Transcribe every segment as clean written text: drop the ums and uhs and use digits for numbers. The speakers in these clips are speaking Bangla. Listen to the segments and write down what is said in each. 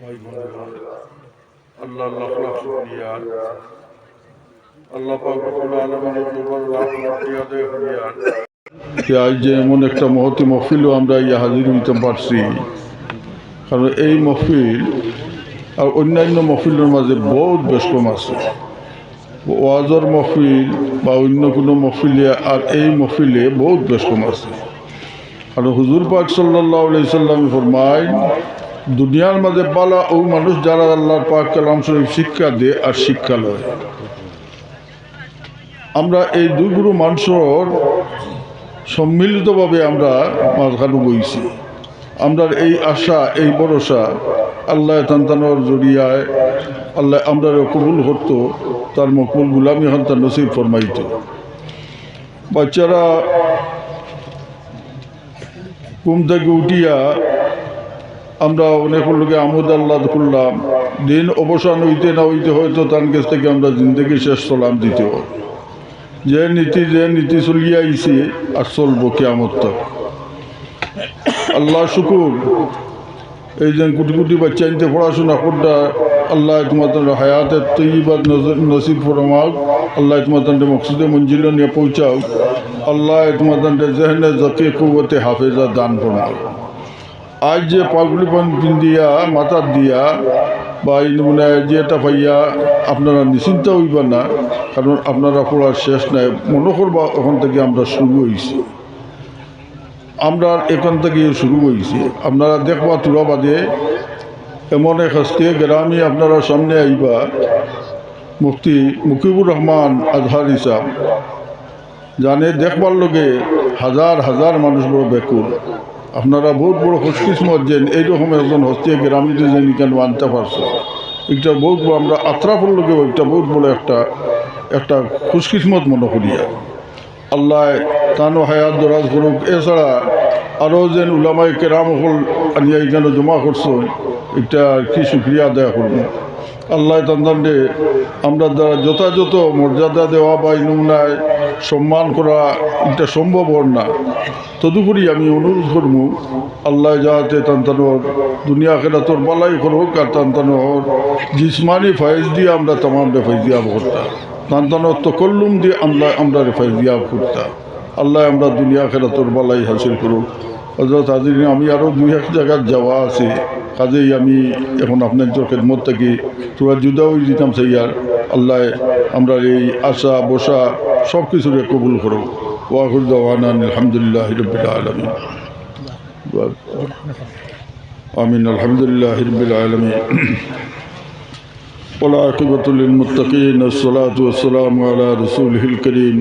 ভাই বোনেরা, আল্লাহ লাখ লাখ শুকরিয়া। আল্লাহ পাক রব্বুল আলামিনের দরবারে লাখ লাখ শুকরিয়া আদায় করিয়া যে আজ যে এমন একটা মহতি মহফিলও আমরা ইয়া হাজির হইতে পারছি, কারণ এই মহফিল আর অন্যান্য মহফিলের মাঝে বহুত বেশ কম আছে। ওয়াজর মহফিল বা অন্য কোনো মহফিলে আর এই মহফিলে বহুত বেশ কম আছে। আর হুজুর পাক সাল্লাল্লাহু আলাইহি সাল্লাম ফরমায়, দুনিয়ার মাঝে বালা ও মানুষ যারা আল্লাহর পাক কালাম শরীফ শিক্ষা দেয় আর শিক্ষা লয়। আমরা এই দুই গুরু মানুষের সম্মিলিতভাবে আমরা মাঝখানে বইছি। আমরা এই আশা, এই ভরসা আল্লাহ তান্তানোর জড়িয়ায় আল্লাহ আমরা কবুল করতো, তার মকবুল গুলামি হন তার নসিব ফরমাইত। বাচ্চারা ঘুম থেকে উঠিয়া আমরা অনেক লোকে আমোদ আল্লাহ করলাম, দিন অবসান হইতে না হইতে হয়তো তার কাছ থেকে আমরা জিন্দগি শেষ সালাম দিতে হয়। যে নীতি চলিয়া আইছে আর চলবো কিয়ামত তক। আল্লাহ শুকুর, এই যে কোটি কোটি বাচ্চা আনতে পড়াশোনা করটা আল্লাহ তোমাদের হায়াতের তৈবাদ নসিব ফরমাও। আল্লাহ তোমাদের মকসুদে মঞ্জিল নিয়ে পৌঁছাও। আল্লাহ তোমাদের জেহনে জকে কুবতে হাফেজা দান ফরমাও। আজ যে পাগড়ি পান পিন্দিয়া মাথার দিয়া বা এই নমুনায় যে এটা পাইয়া আপনারা নিশ্চিন্ত হইবা না, কারণ আপনারা পড়ার শেষ নাই। মনে করবা ওখান থেকে আমরা শুরু হয়েছি, আমরা এখান থেকে শুরু হয়েছি। আপনারা দেখবা তুরা বাদে এমন এক হস্তে গ্রামে আপনারা সামনে আইবা, মুফতি মুকিবুর রহমান আজহার হিসাব জানে দেখবার লগে হাজার হাজার মানুষ বড় ব্যাকুল। আপনারা বহুত বড় খুশকিসমত যে এইরকম একজন হস্তে গ্রামীতে যে কেন আনতে পারছে, একটা বহুত বড় আমরা আত্রাফর লোকেও একটা বহুত বড় একটা খুশকিসমত মনে করিয়া। আল্লাহ তানো হায়াত দরাজ করুক। এছাড়া আরও যেন উলামাই কেরাম হল আনিয়া এখানে জমা করছো, এটা কি শুক্রিয়া আদায় করবো। আল্লাহ তান্দানডে আমরা দ্বারা যথাযথ মর্যাদা দেওয়া বা নমুনায় সম্মান করা এটা সম্ভব হন না। তদুপরি আমি অনুরোধ করবো আল্লাহ যাহাতে তান্তানোর দুনিয়া খেলাতর বালাই করুক, আর তান্তানোর জিসমানি ফাইজ দিয়ে আমরা তামামটা ফাইজিয়াব করতাম, তান্তানোর তকল্লুম দিয়ে আমরা ফাইজিয়াব করতাম। আল্লাহ আমরা দুনিয়া খেলাতর বালাই হাসিল করুক। হযরত হাজির, আমি আরও দুই এক জায়গার যাওয়া আছে, কাজেই আমি এখন আপনার খেদমত থেকে তোরা জুদা হয়ে দিতাম সেইয়ার। আল্লাহ আমরা এই আশা বসা সব কিছুরে কবুল করো। ওয়াখির দাওয়ানা আলহামদুলিল্লাহি রাব্বিল আলামিন। আমিন। আলহামদুলিল্লাহি রাব্বিল আলামিন। ওয়াল আকিবাতু লিল মুত্তাকিন। আসসালাতু ওয়াসসালামু আলা রাসূলিল কারীম।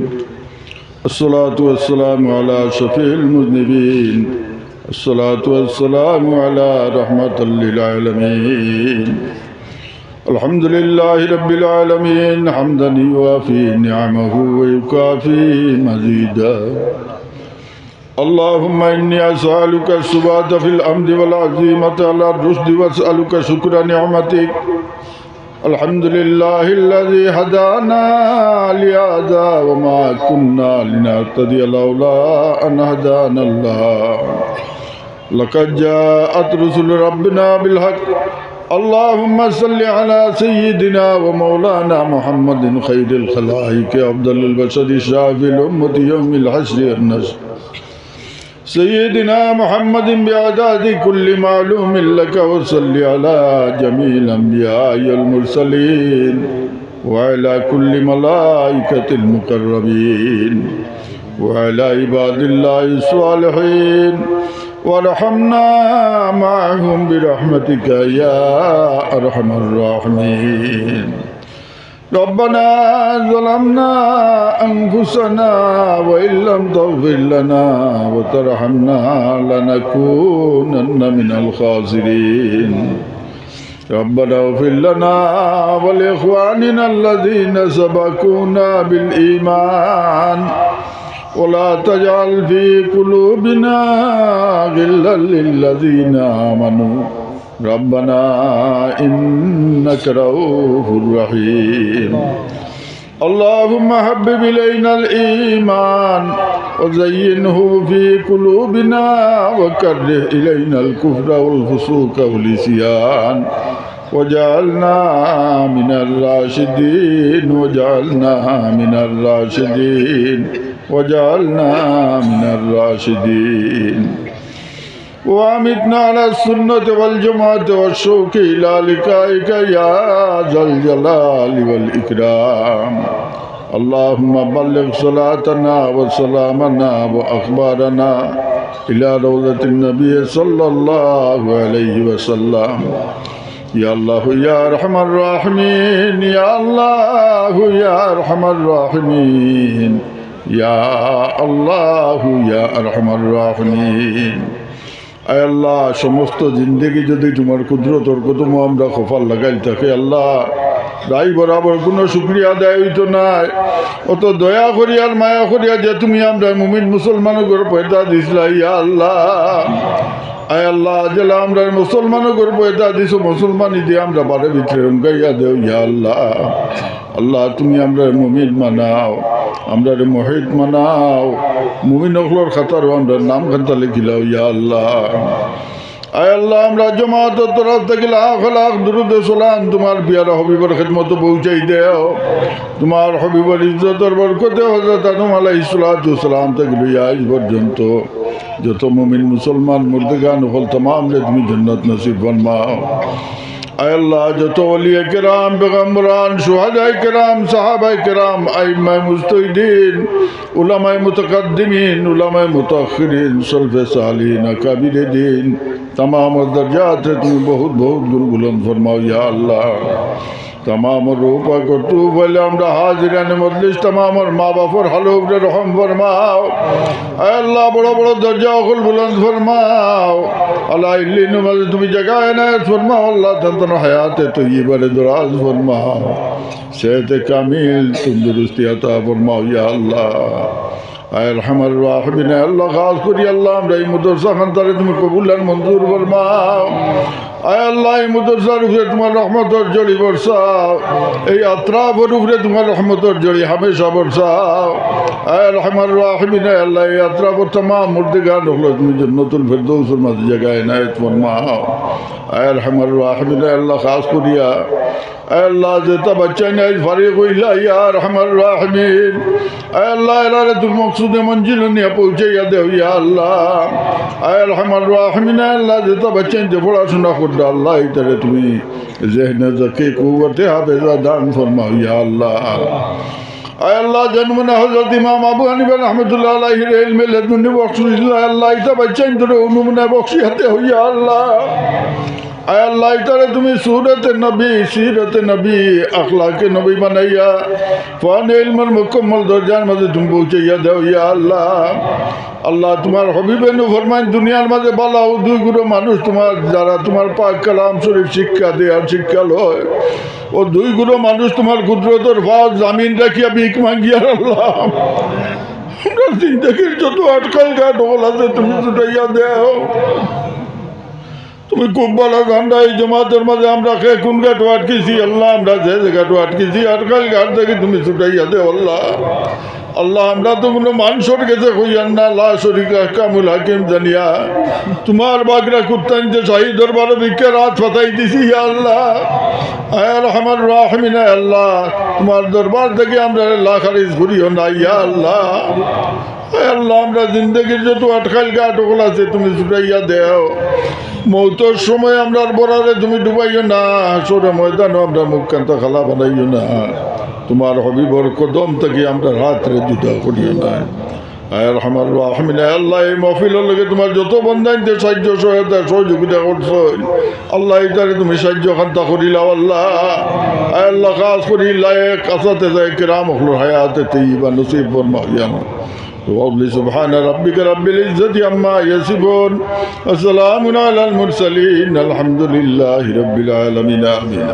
الصلاة والسلام على شفيع المذنبين. الصلاة والسلام على رحمة للعالمين. الحمد لله رب العالمين حمدا يوافي نعمه ويكافي مزيدا. اللهم إني أسألك الثبات في الأمر والعزيمة على الرشد، وأسألك شكر نعمتك. الحمد لله الذي هدانا لهذا وما كنا لنهتدي لولا أن هدانا الله. لقد جاءت رسل ربنا بالحق. اللهم صل على سيدنا ومولانا محمد خير الخلائق أفضل البشر شافي الأمة يوم الحشر والنشر. سيدنا محمد بعداد كل معلوم لك، وصل على جميع الأنبياء والمرسلين وعلى كل ملائكة المقربين وعلى عباد الله الصالحين، وارحمنا معهم برحمتك يا أرحم الراحمين. ربنا ظلمنا أنفسنا وإن لم تغفر لنا وترحمنا لنكونن من الخاسرين. ربنا اغفر لنا ولإخواننا الذين سبقونا بالإيمان، ولا تجعل في قلوبنا غلا للذين آمنوا ربنا إنك رؤوف رحيم. اللهم حبب إلينا الإيمان وزينه في قلوبنا وكره إلينا الكفر والفسوق والعصيان وجعلنا من الراشدين وجعلنا من الراشدين وجعلنا من الراشدين وأمتنا على السنة والجماعة والشوق إلى لقائك يا ذا الجلال والإكرام اللهم بلغ صلاتنا وسلامنا وأخبارنا إلى روضة النبي صلى الله عليه وسلم يا الله يا أرحم الراحمين يا الله يا أرحم الراحمين يا الله يا أرحم الراحمين আয় আল্লাহ সমস্ত জিন্দেগি যদি তোমার কুদরতর কদম আমরা খোফার লাগাই থাকে আল্লাহ রাই বরাবর কোনো শুক্রিয়া দেয় হইতো নাই অত দয়া করি আর মায়া করিয়া যে তুমি আমরা মুমিন মুসলমানগর পয়দা দিছিলা ইয়া আল্লাহ আয় আল্লাহ জেলা আমরা মুসলমানগর পয়দা দিছো মুসলমানি দিয়ে আমরা বারে ভিতরে রঙ্গাইয়া দেও ইয়া আল্লাহ আল্লাহ তুমি আমরা মুমিন মানাও আমরা মহিদ মানাও মুমিন অখলোর খাতারও আমরা নাম খান্তা লিখিলাও ইয়া আল্লাহ আয় আল্লাহ আমরা জমাত তরফ থেকে লাখ লাখ দুরুদ সালাম তোমার পিয়ারা হবিবর খিদমত পৌঁছাই দেও তোমার হবিবর ইজ্জতর বরকতে হযরত আদম আলাইহিস সালাতু সালাম থেকে লইয়া আজ পর্যন্ত যত মুমিন মুসলমান মুর্দগান হল तमाम রে তুমি জান্নাত নসিব ফরমাও আয় আল্লাহ যত ওলিয়া কেরাম পেগম্বরান শুহাদায়ে কেরাম সাহাবায়ে কেরাম আইম্মায়ে মুজতাহিদিন উলামায়ে মুতাকাদ্দিমিন উলামায়ে মুতাআখিরিন সলফে সালিহিন আকাবিরে দ্বীন तमाम दर्जात तुम बहुत बहुत गुण बुलंद फरमाओ या अल्लाह तमाम रूपा को तू बोले हमरा हाजिरान मजलिस तमाम और माँ बापर हलूब रे रहम फरमाओ अल्लाह बड़ा बड़ा दर्जा कुल बुलंद फरमाओ अल्लाह इल्ली नमाज तुम्हें जगह इनायत फरमाओ अल्लाह तंतन हयात तय्यबा रे दराज फरमाओ सेहत कामिल तंदुरुस्ती अता फरमाओ या अल्लाह আরহামার রাহিমিন আল্লাহ খাস করি আল্লাহ আমরা এই মাদ্রাসা খানতারে তুমি কবুল আর মঞ্জুর ফরমাও আয় আল্লাহ এই মাদ্রাসার উপরে তোমার রহমতের জড়ি বর্ষাও এই আত্রাফের উপরে তোমার রহমতের জড়ি হামেশা বর্ষাও আয় আরহামার রাহিমিন আল্লাহ এই আত্রাফের तमाम মুর্দগান হলো তুমি জান্নাতুল ফেরদৌসের মাঝে জায়গা ইনায়েত ফরমাও আয় আরহামার রাহিমিন আল্লাহ খাস করিয়া अल्लाह देता बच्चा ने आज फारिग हुईला या रहमान राहिमीन अल्लाह इलारे तुम मकसूद मंजिल ने पहुंचे या दे या अल्लाह रहमान राहिमीन अल्लाह देता बच्चे ने बड़ा सुना खुदा अल्लाह इतरे तुम्ही ज़हन ज़की कुव्वत हाफिज़ा दान फरमाओ या अल्लाह अल्लाह जन्मना हज़रत इमाम अबू हनीफा रहमतुल्लाह अलैहि इल्म लदुन्नी बख्शिश अल्लाह इता बच्चे ने उलूम ने बख्शियते हो या अल्लाह अल्लाह इतारे तुम्हें सूरत नबी सीरत नबी अखलाक नबी बनाइया फ़ान इल्म मुकम्मल दर्जान मजे तुम पहुँचाइया दो या अल्लाह अल्लाह तुम्हार हबीबे नु फरमान दुनियार मजे बाला दुई गुरु मानुष तुम्हार जारा तुम्हार पाक कलाम शरीफ शिक्षा दे और शिक्षा लय ओ दुई गुरु मानुष तुम्हार कुदरतर फाज जमीन रखिया भीख मांगिया अल्लाह हमरा जिंदगीर যত আটকাল ঘাট হল আছে তুমি ছুটাইয়া দেও তুমি খুব ভালো গান্ডা এই জমাতের মাঝে আমরা খেয়ে কোন ঘাটও আটকেছি আল্লাহ আমরা যে ঘাটও আটকেছি আটকাল ঘাট থেকে তুমি ছুটাইয়া দে আল্লাহ আল্লাহ আমরা তো কোনো মানুষের কাছে হইয়ান না লা শরীকা কামুল হাকিম জানিয়া তোমার বাগরা কুত্তান যে শাহী দরবারে ভিক্ষা রাত ফাতাই দিছি আল্লাহ আয়ার আমার রাহমিন আল্লাহ তোমার দরবার থেকে আমরা লাখারিজ ঘুরিও না ইয়া আল্লাহ আল্লাহ আমরা জিন্দগির যত আটকাল ঘাট ওগুলো আছে তুমি ছুটাইয়া দেও মৌতর সময় আমরা বরারে তুমি ডুবাইও না হাসরে ময়দানও আমরা মুখ কান্তা খালা বানাইও না তোমার হবিবর কদম থেকে আমরা রাত্রে জুতা করিও না আয়ার আমার রাহমিন আল্লাহ এই মহফিলের লগে তোমার যত বন্ধাইতে সাহায্য সহায়তা সহযোগিতা করছো আল্লাহ ইতারে তুমি সাহায্য খান্তা করিলাও আল্লাহ আল্লাহ কাজ করি লায়ক আসাতে যায় কিরাম হলো হায়াতে তৈবা নসিব ফরমাও ইয়া وقل سبحان ربك رب العزة عما يصفون وسلام على المرسلين الحمد لله رب العالمين آمين